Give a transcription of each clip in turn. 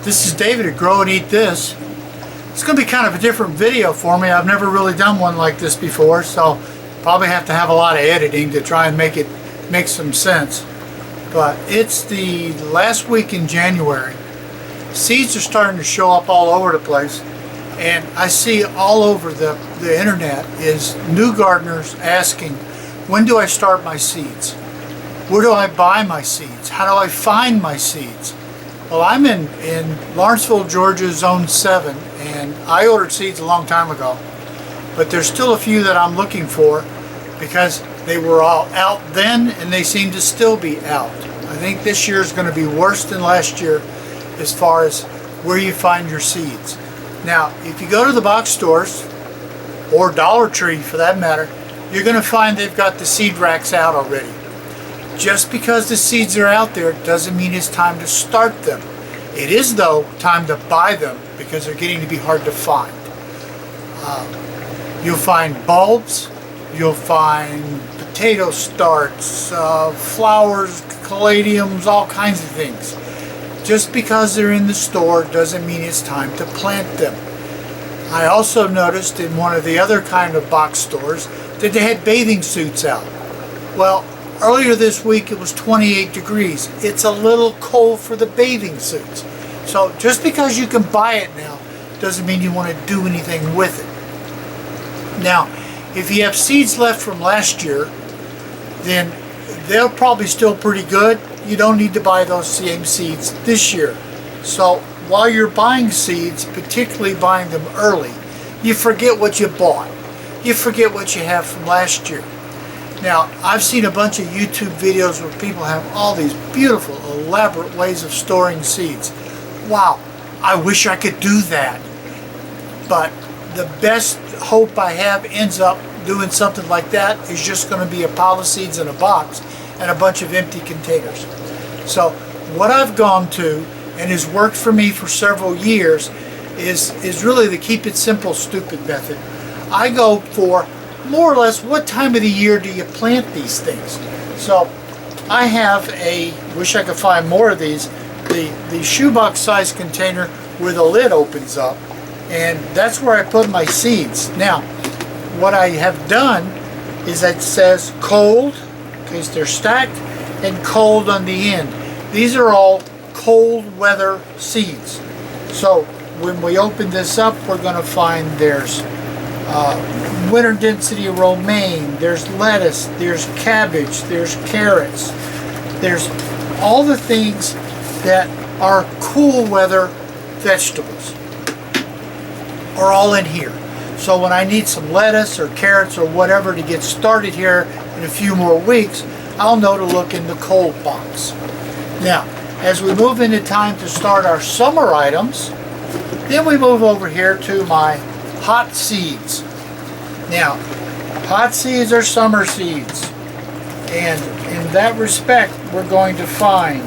This is David at Grow and Eat This. It's going to be kind of a different video for me. I've never really done one like this before, so probably have to have a lot of editing to try and make it make some sense. But it's the last week in January. Seeds are starting to show up all over the place, and I see all over the internet is new gardeners asking, when do I start my seeds? Where do I buy my seeds? How do I find my seeds? Well, I'm in Lawrenceville, Georgia, Zone 7, and I ordered seeds a long time ago. But there's still a few that I'm looking for because they were all out then and they seem to still be out. I think this year is going to be worse than last year as far as where you find your seeds. Now, if you go to the box stores, or Dollar Tree for that matter, you're going to find they've got the seed racks out already. Just because the seeds are out there doesn't mean it's time to start them. It is, though, time to buy them because they're getting to be hard to find. You'll find bulbs, you'll find potato starts, flowers, caladiums, all kinds of things. Just because they're in the store doesn't mean it's time to plant them. I also noticed in one of the other kind of box stores that they had bathing suits out. Well, earlier this week it was 28 degrees. It's a little cold for the bathing suits. So just because you can buy it now doesn't mean you want to do anything with it. Now, if you have seeds left from last year, then they're probably still pretty good. You don't need to buy those same seeds this year. So while you're buying seeds, particularly buying them early, you forget what you bought. You forget what you have from last year. Now, I've seen a bunch of YouTube videos where people have all these beautiful, elaborate ways of storing seeds. Wow, I wish I could do that. But the best hope I have ends up doing something like that is just going to be a pile of seeds in a box and a bunch of empty containers. So what I've gone to, and has worked for me for several years, is really the keep it simple, stupid method. I go for more or less what time of the year do you plant these things. So I have wish I could find more of these, the shoebox size container where the lid opens up, and that's where I put my seeds. Now, what I have done is it says cold, in case they're stacked, and cold on the end. These are all cold weather seeds. So when we open this up, we're going to find there's winter density romaine, there's lettuce, there's cabbage, there's carrots, there's all the things that are cool weather vegetables are all in here. So when I need some lettuce or carrots or whatever to get started here in a few more weeks, I'll know to look in the cold box. Now, as we move into time to start our summer items, then we move over here to my hot seeds. Now, hot seeds are summer seeds, and in that respect we're going to find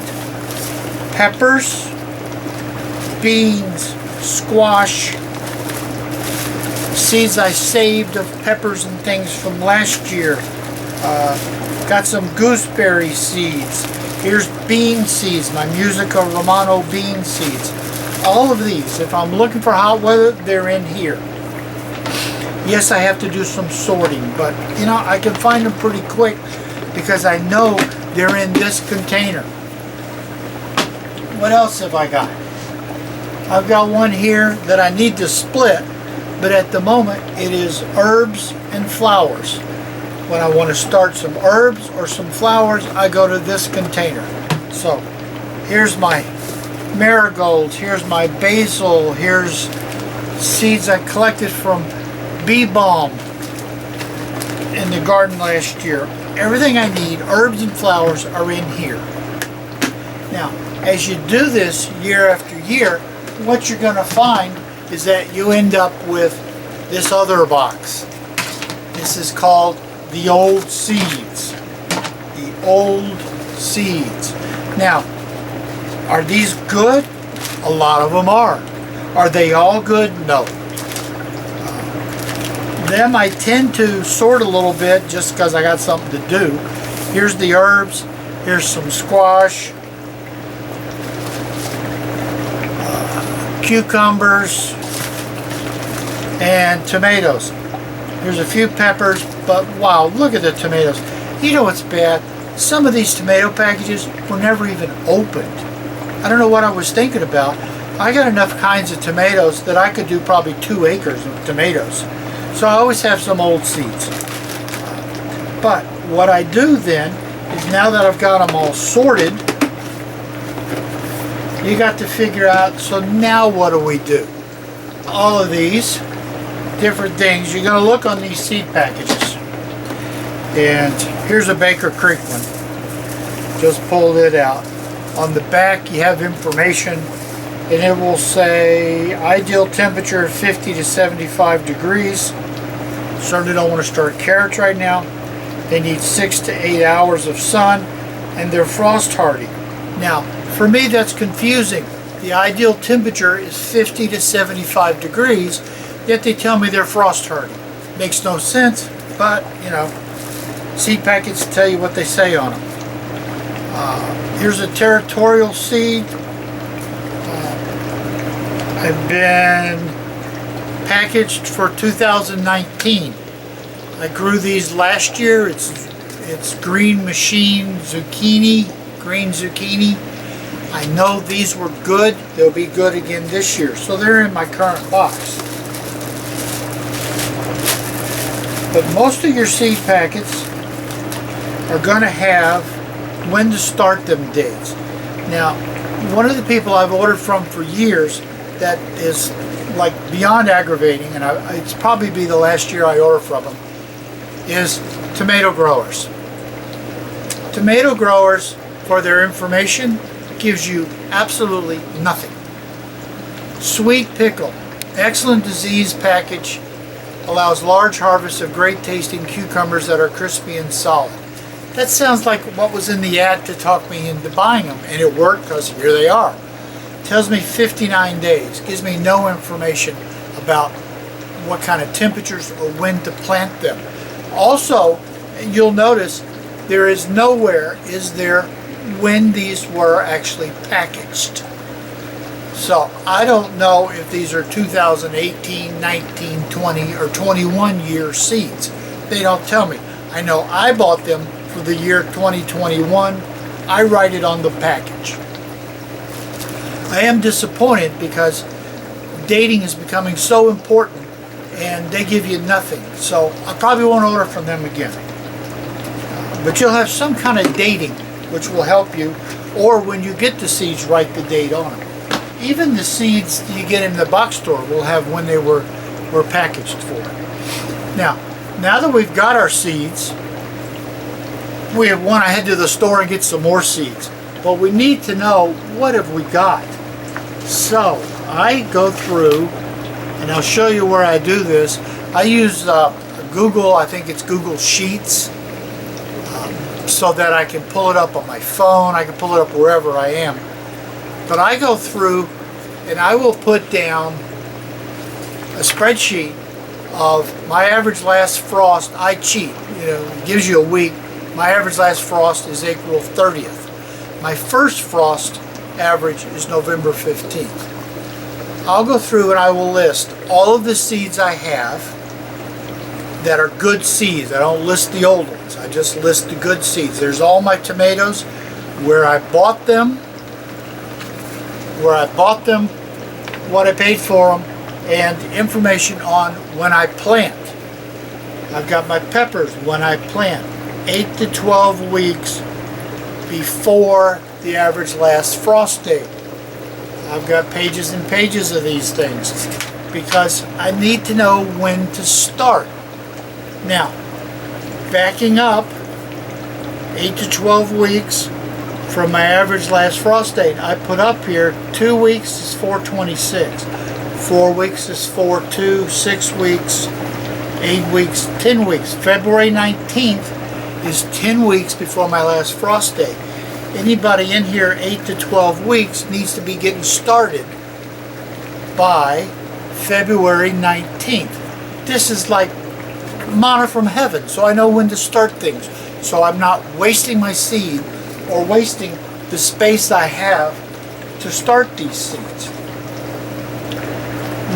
peppers, beans, squash, seeds I saved of peppers and things from last year. Got some gooseberry seeds. Here's bean seeds, my Musica Romano bean seeds. All of these, if I'm looking for hot weather, they're in here. Yes, I have to do some sorting, but you know, I can find them pretty quick because I know they're in this container. What else have I got? I've got one here that I need to split, but at the moment it is herbs and flowers. When I want to start some herbs or some flowers, I go to this container. So here's my marigolds, here's my basil, here's seeds I collected from bee balm in the garden last year. Everything I need, herbs and flowers, are in here. Now, as you do this year after year, what you're going to find is that you end up with this other box. This is called the old seeds. The old seeds. Now, are these good? A lot of them are. Are they all good? No. Them I tend to sort a little bit just because I got something to do. Here's the herbs. Here's some squash. cucumbers, and tomatoes. There's a few peppers, but wow, look at the tomatoes. You know what's bad? Some of these tomato packages were never even opened. I don't know what I was thinking about. I got enough kinds of tomatoes that I could do probably 2 acres of tomatoes. So I always have some old seeds. But what I do then is, now that I've got them all sorted, you got to figure out, so now what do we do? All of these different things, you're going to look on these seed packages. And here's a Baker Creek one. Just pulled it out. On the back you have information, and it will say ideal temperature 50 to 75 degrees. Certainly don't want to start carrots right now. They need 6 to 8 hours of sun, and they're frost hardy. Now, for me that's confusing. The ideal temperature is 50 to 75 degrees, yet they tell me they're frost hardy. Makes no sense, but you know, seed packets tell you what they say on them. Here's a territorial seed. I've been packaged for 2019. I grew these last year. It's green machine zucchini, green zucchini. I know these were good. They'll be good again this year. So they're in my current box. But most of your seed packets are going to have when to start them dates. Now, one of the people I've ordered from for years that is like beyond aggravating, and it's probably be the last year I order from them, is tomato growers. Tomato growers, for their information, gives you absolutely nothing. Sweet pickle, excellent disease package, allows large harvests of great tasting cucumbers that are crispy and solid. That sounds like what was in the ad to talk me into buying them, and it worked because here they are. Tells me 59 days, gives me no information about what kind of temperatures or when to plant them. Also, you'll notice there is nowhere is there when these were actually packaged. So I don't know if these are 2018, 19, 20, or 21 year seeds. They don't tell me. I know I bought them for the year 2021. I write it on the package. I am disappointed because dating is becoming so important and they give you nothing. So I probably won't order from them again. But you'll have some kind of dating which will help you, or when you get the seeds, write the date on them. Even the seeds you get in the box store will have when they were packaged for. Now that we've got our seeds, we have one. I head to the store and get some more seeds. But we need to know, what have we got? So I go through, and I'll show you where I do this. I use Google, I think it's Google Sheets, so that I can pull it up on my phone. I can pull it up wherever I am. But I go through and I will put down a spreadsheet of my average last frost. I cheat, it gives you a week. My average last frost is April 30th. My first frost average is November 15th. I'll go through and I will list all of the seeds I have that are good seeds. I don't list the old ones. I just list the good seeds. There's all my tomatoes, where I bought them, what I paid for them, and information on when I plant. I've got my peppers when I plant, 8 to 12 weeks before the average last frost date. I've got pages and pages of these things because I need to know when to start. Now, backing up 8 to 12 weeks from my average last frost date, I put up here 2 weeks is 426, 4 weeks is 42, 6 weeks, 8 weeks, 10 weeks. February 19th is 10 weeks before my last frost date. Anybody in here 8 to 12 weeks needs to be getting started by February 19th. This is like manna from heaven, so I know when to start things. So I'm not wasting my seed or wasting the space I have to start these seeds.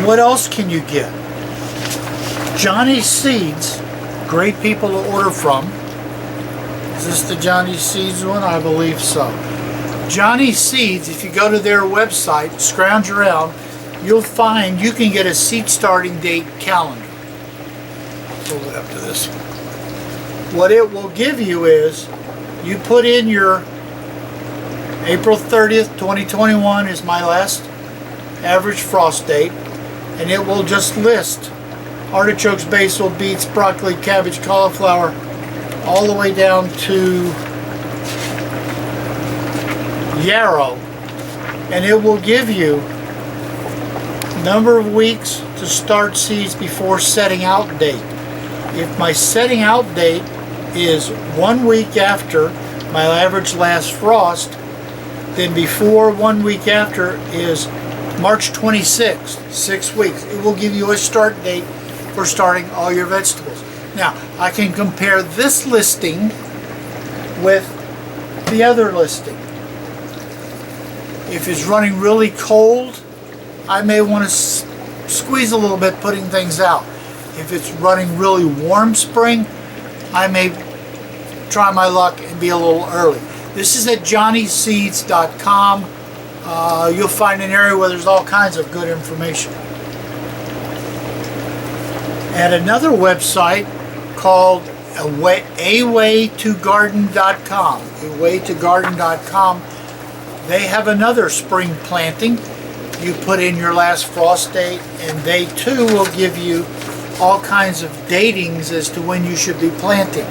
What else can you get? Johnny's Seeds, great people to order from. Is this the Johnny Seeds one? I believe so. Johnny Seeds, if you go to their website, scrounge around, you'll find you can get a seed starting date calendar. Pull it up to this one. What it will give you is, you put in your April 30th, 2021 is my last average frost date, and it will just list artichokes, basil, beets, broccoli, cabbage, cauliflower, all the way down to yarrow, and it will give you number of weeks to start seeds before setting out date. If my setting out date is 1 week after my average last frost, then before 1 week after is March 26th, 6 weeks. It will give you a start date for starting all your vegetables. Now, I can compare this listing with the other listing. If it's running really cold, I may want to squeeze a little bit putting things out. If it's running really warm spring, I may try my luck and be a little early. This is at johnnyseeds.com. You'll find an area where there's all kinds of good information. At another website called awaytogarden.com, awaytogarden.com, they have another spring planting. You put in your last frost date, and they too will give you all kinds of datings as to when you should be planting.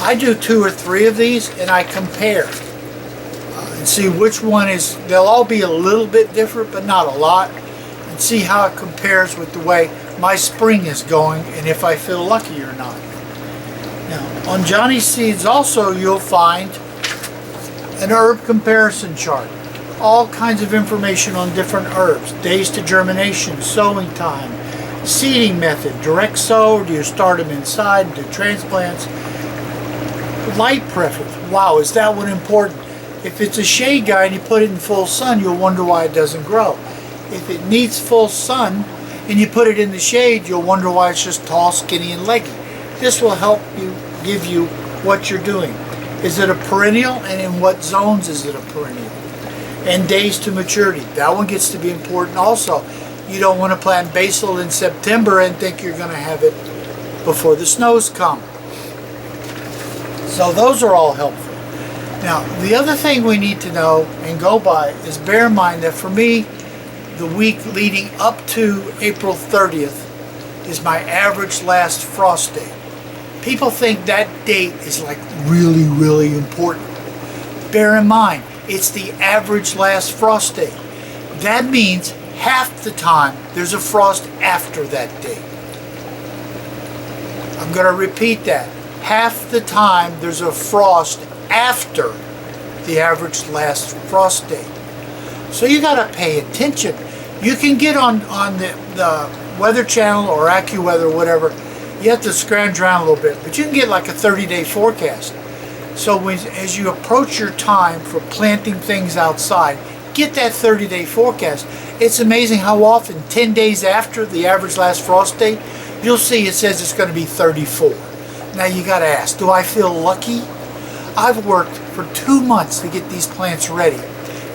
I do 2 or 3 of these, and I compare and see which one is. They'll all be a little bit different, but not a lot, and see how it compares with the way my spring is going and if I feel lucky or not. Now, on Johnny Seeds also you'll find an herb comparison chart. All kinds of information on different herbs, days to germination, sowing time, seeding method, direct sow, or do you start them inside, do transplants, light preference. Wow, is that one important? If it's a shade guy and you put it in full sun, you'll wonder why it doesn't grow. If it needs full sun and you put it in the shade, you'll wonder why it's just tall, skinny, and leggy. This will help you give you what you're doing. Is it a perennial, and in what zones is it a perennial? And days to maturity. That one gets to be important also. You don't want to plant basil in September and think you're going to have it before the snows come. So those are all helpful. Now, the other thing we need to know and go by is bear in mind that for me, the week leading up to April 30th is my average last frost date. People think that date is like really, really important. Bear in mind, it's the average last frost date. That means half the time there's a frost after that date. I'm going to repeat that. Half the time there's a frost after the average last frost date. So you got to pay attention. You can get on the Weather Channel or AccuWeather or whatever. You have to scrounge around a little bit, but you can get like a 30-day forecast. So as you approach your time for planting things outside, get that 30-day forecast. It's amazing how often 10 days after the average last frost date, you'll see it says it's going to be 34. Now you got to ask, do I feel lucky? I've worked for 2 months to get these plants ready.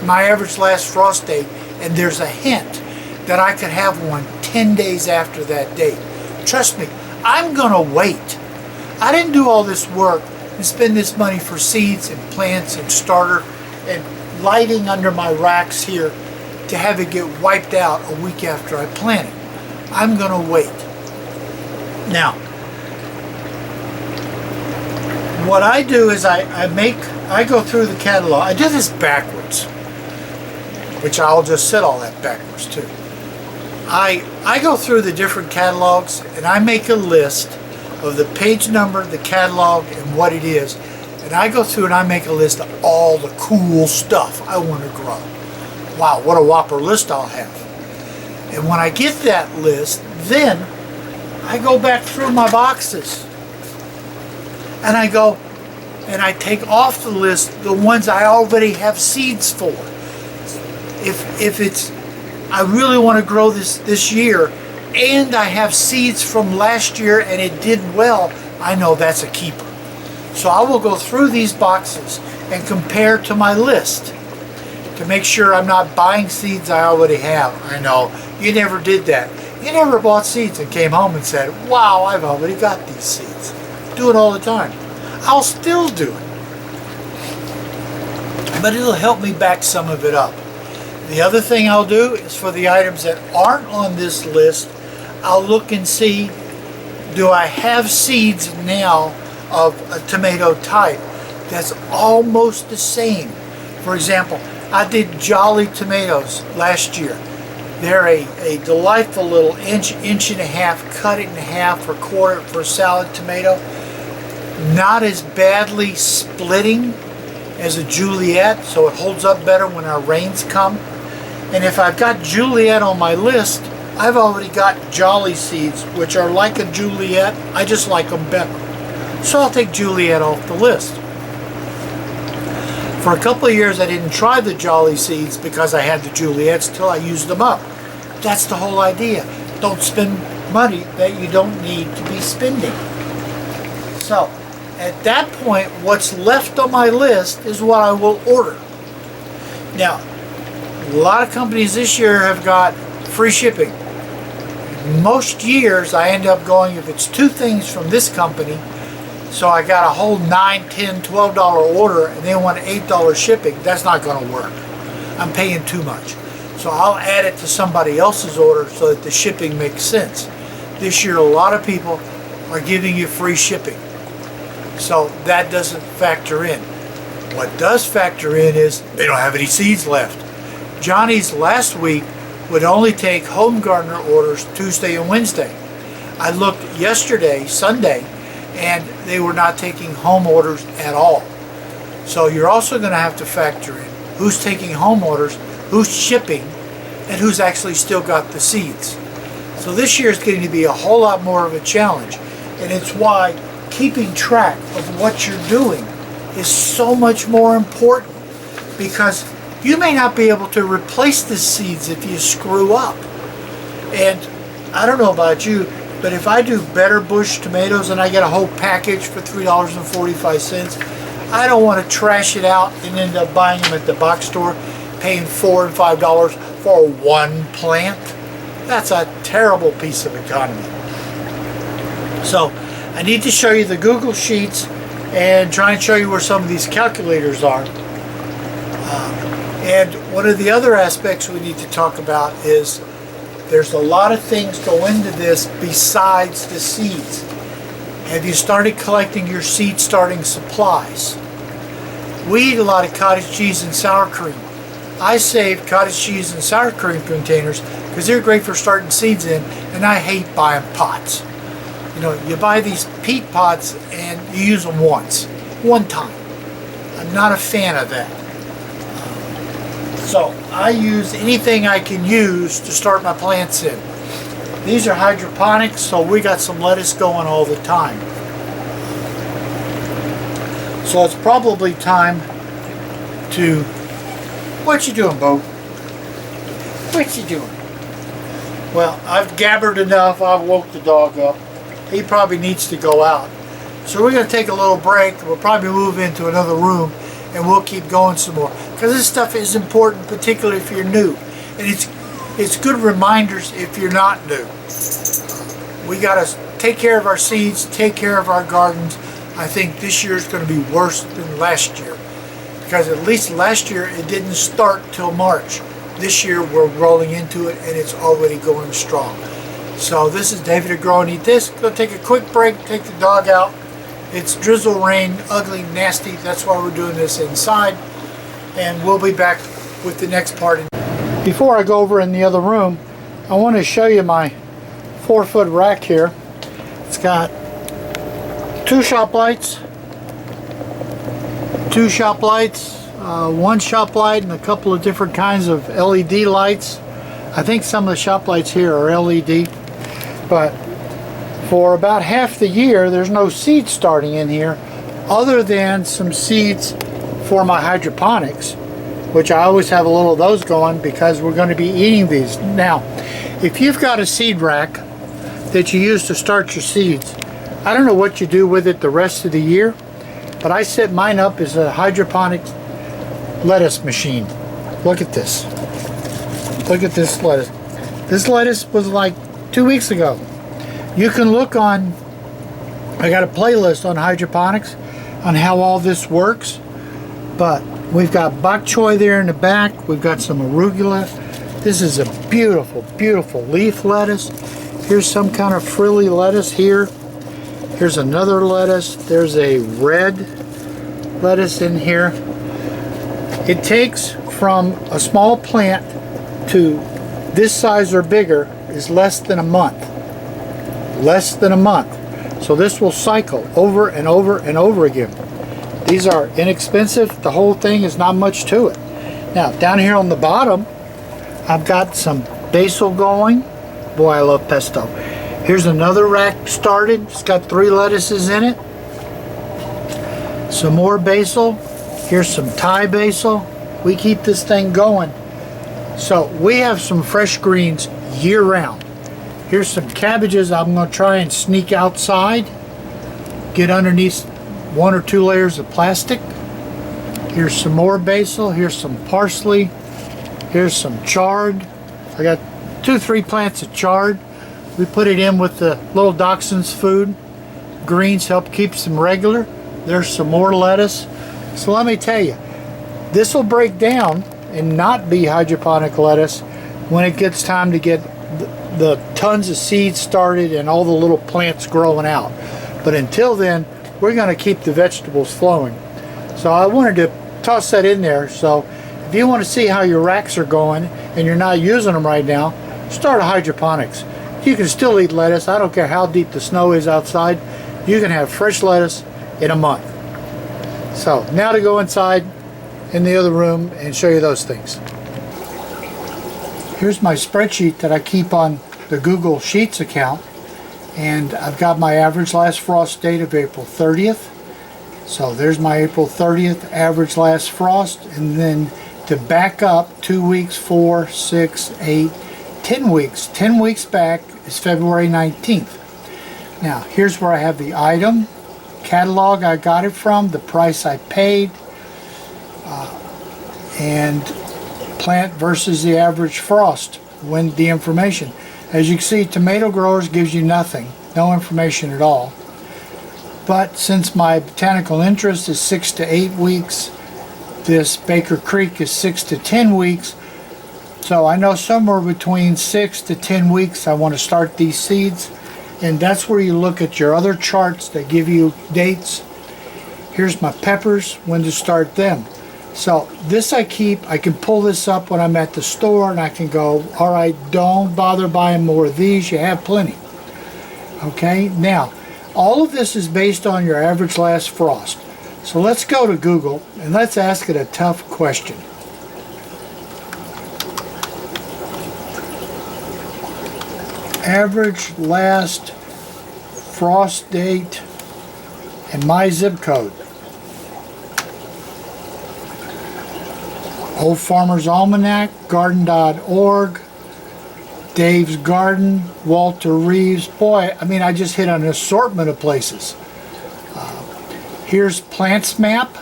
My average last frost date, and there's a hint that I could have one 10 days after that date. Trust me, I'm going to wait. I didn't do all this work and spend this money for seeds and plants and starter and lighting under my racks here to have it get wiped out a week after I plant it. I'm going to wait. Now, what I do is I go through the catalog. I do this backwards, which I'll just set all that backwards too. I go through the different catalogs and I make a list of the page number, the catalog, and what it is. And I go through and I make a list of all the cool stuff I want to grow. Wow, what a whopper list I'll have. And when I get that list, then I go back through my boxes. And I go and I take off the list the ones I already have seeds for. If it's I really want to grow this year, and I have seeds from last year and it did well, I know that's a keeper. So I will go through these boxes and compare to my list to make sure I'm not buying seeds I already have. I know, you never did that. You never bought seeds and came home and said, wow, I've already got these seeds. Do it all the time. I'll still do it. But it'll help me back some of it up. The other thing I'll do is for the items that aren't on this list, I'll look and see, do I have seeds now of a tomato type that's almost the same? For example, I did Jolly tomatoes last year. They're a delightful little inch and a half, cut it in half or quarter for a salad tomato. Not as badly splitting as a Juliet, so it holds up better when our rains come. And if I've got Juliet on my list, I've already got Jolly seeds, which are like a Juliet. I just like them better. So I'll take Juliet off the list. For a couple of years I didn't try the Jolly seeds because I had the Juliets till I used them up. That's the whole idea. Don't spend money that you don't need to be spending. So at that point, what's left on my list is what I will order. Now, a lot of companies this year have got free shipping. Most years I end up going, if it's two things from this company, so I got a whole $9, $10, $12 order and they want $8 shipping, that's not going to work. I'm paying too much. So I'll add it to somebody else's order so that the shipping makes sense. This year a lot of people are giving you free shipping. So that doesn't factor in. What does factor in is they don't have any seeds left. Johnny's last week would only take home gardener orders Tuesday and Wednesday. I looked yesterday, Sunday, and they were not taking home orders at all. So you're also going to have to factor in who's taking home orders, who's shipping, and who's actually still got the seeds. So this year is getting to be a whole lot more of a challenge, and it's why keeping track of what you're doing is so much more important, because you may not be able to replace the seeds if you screw up. And I don't know about you, but if I do Better Bush tomatoes and I get a whole package for $3.45, I don't want to trash it out and end up buying them at the box store, paying $4 and $5 for one plant. That's a terrible piece of economy. So I need to show you the Google Sheets and try and show you where some of these calculators are. And one of the other aspects we need to talk about is there's a lot of things go into this besides the seeds. Have you started collecting your seed starting supplies? We eat a lot of cottage cheese and sour cream. I save cottage cheese and sour cream containers because they're great for starting seeds in, and I hate buying pots. You know, you buy these peat pots and you use them one time. I'm not a fan of that. So I use anything I can use to start my plants in. These are hydroponics, so we got some lettuce going all the time. So it's probably time to... What you doing, Bo? What you doing? Well, I've gabbered enough. I've woke the dog up. He probably needs to go out. So we're going to take a little break. We'll probably move into another room and we'll keep going some more. Because this stuff is important, particularly if you're new. And it's good reminders if you're not new. We got to take care of our seeds, take care of our gardens. I think this year is going to be worse than last year. Because at least last year it didn't start till March. This year we're rolling into it and it's already going strong. So this is David at Grow and Eat This. Go take a quick break, take the dog out. It's drizzle rain, ugly, nasty. That's why we're doing this inside. And we'll be back with the next part. Before I go over in the other room, I want to show you my 4-foot rack here. It's got 2 shop lights, 1 shop light, and a couple of different kinds of LED lights. I think some of the shop lights here are LED, but for about half the year there's no seeds starting in here other than some seeds for my hydroponics, which I always have a little of those going because we're going to be eating these. Now, if you've got a seed rack that you use to start your seeds, I don't know what you do with it the rest of the year, but I set mine up as a hydroponic lettuce machine. Look at this. Look at this lettuce. This lettuce was like 2 weeks ago. You can look on, I got a playlist on hydroponics on how all this works, but we've got bok choy there in the back. We've got some arugula. This is a beautiful, beautiful leaf lettuce. Here's some kind of frilly lettuce here. Here's another lettuce. There's a red lettuce in here. It takes from a small plant to this size or bigger is less than a month. Less than a month. So this will cycle over and over and over again. These are inexpensive. The whole thing is not much to it. Now down here on the bottom, I've got some basil going. Boy, I love pesto. Here's another rack started. It's got 3 lettuces in it. Some more basil. Here's some Thai basil. We keep this thing going. So we have some fresh greens year round. Here's some cabbages I'm going to try and sneak outside. Get underneath 1 or 2 layers of plastic. Here's some more basil. Here's some parsley. Here's some chard. I got 2-3 plants of chard. We put it in with the little dachshund's food. Greens help keeps them regular. There's some more lettuce. So let me tell you, this will break down and not be hydroponic lettuce when it gets time to get the tons of seeds started and all the little plants growing out. But until then, we're going to keep the vegetables flowing. So I wanted to toss that in there. So if you want to see how your racks are going and you're not using them right now, start a hydroponics. You can still eat lettuce. I don't care how deep the snow is outside. You can have fresh lettuce in a month. So now to go inside in the other room and show you those things. Here's my spreadsheet that I keep on the Google Sheets account, and I've got my average last frost date of April 30th. So there's my April 30th average last frost, and then to back up 2 weeks, 4, 6, 8, 10 weeks. 10 weeks back is February 19th. Now here's where I have the item, catalog I got it from, the price I paid, and plant versus the average frost, when the information. As you can see, tomato growers gives you nothing, no information at all. But since my botanical interest is 6 to 8 weeks, this Baker Creek is 6 to 10 weeks, so I know somewhere between 6 to 10 weeks I want to start these seeds, and that's where you look at your other charts that give you dates. Here's my peppers, when to start them. So this I keep, I can pull this up when I'm at the store and I can go, all right, don't bother buying more of these, you have plenty. Okay, now all of this is based on your average last frost. So let's go to Google and let's ask it a tough question. Average last frost date and my zip code. Old Farmer's Almanac, garden.org, Dave's Garden, Walter Reeves. Boy, I mean, I just hit an assortment of places. Here's Plants Map.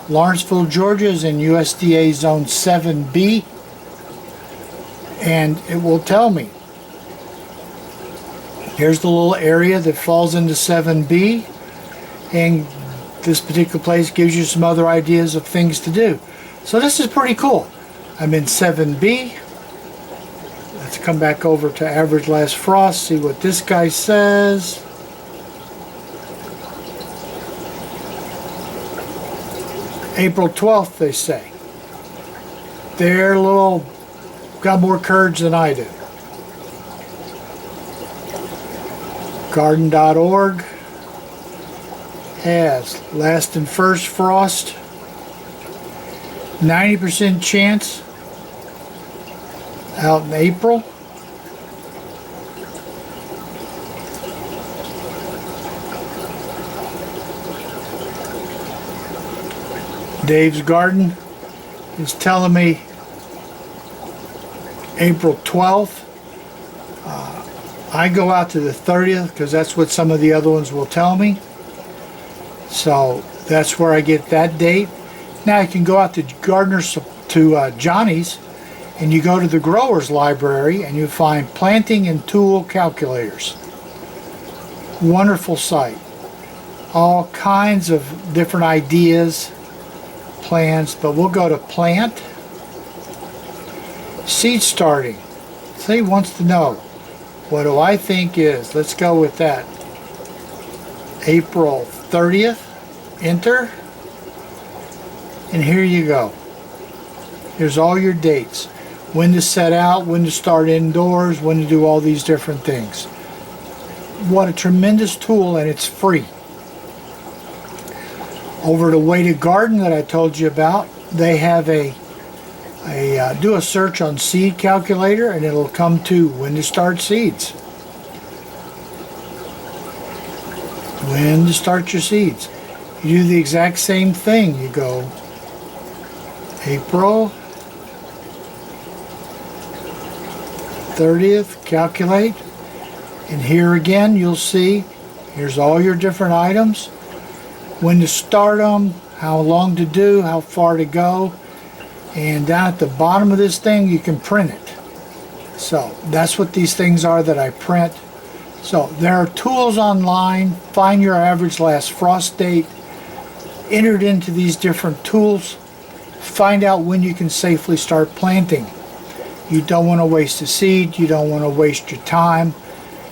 Lawrenceville, Georgia is in USDA Zone 7B. And it will tell me. Here's the little area that falls into 7B. And this particular place gives you some other ideas of things to do. So this is pretty cool. I'm in 7B. Let's come back over to average last frost, see what this guy says. April 12th, they say. They're a little, got more courage than I do. Garden.org has last and first frost. 90% chance out in April. Dave's Garden is telling me April 12th. I go out to the 30th because that's what some of the other ones will tell me. So that's where I get that date. Now you can go out to Johnny's, and you go to the Growers Library and you find planting and tool calculators. Wonderful site. All kinds of different ideas, plans, but we'll go to plant. Seed starting. See, wants to know, what do I think is? Let's go with that. April 30th. Enter. And here you go. Here's all your dates. When to set out, when to start indoors, when to do all these different things. What a tremendous tool, and it's free. Over to Way to Garden that I told you about, they have do a search on seed calculator and it'll come to when to start seeds. When to start your seeds. You do the exact same thing. You go April 30th, calculate, and here again you'll see here's all your different items, when to start them, how long to do, how far to go, and down at the bottom of this thing you can print it. So that's what these things are that I print. So there are tools online. Find your average last frost date, enter it into these different tools, find out when you can safely start planting. You don't want to waste a seed, you don't want to waste your time,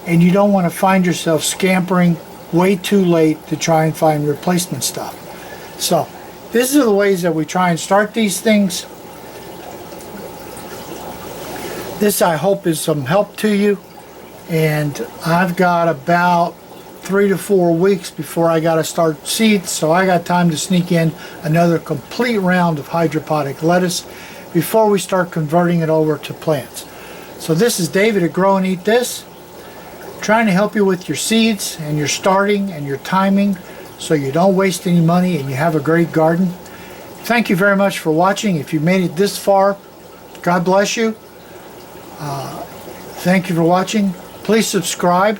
and you don't want to find yourself scampering way too late to try and find replacement stuff. So these are the ways that we try and start these things. This, I hope, is some help to you, and I've got about 3 to 4 weeks before I got to start seeds, so I got time to sneak in another complete round of hydroponic lettuce before we start converting it over to plants. So this is David at Grow and Eat This, trying to help you with your seeds and your starting and your timing so you don't waste any money and you have a great garden. Thank you very much for watching. If you made it this far, God bless you. Thank you for watching. Please subscribe.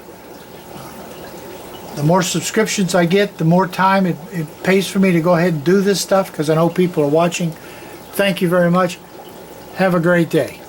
The more subscriptions I get, the more time it pays for me to go ahead and do this stuff because I know people are watching. Thank you very much. Have a great day.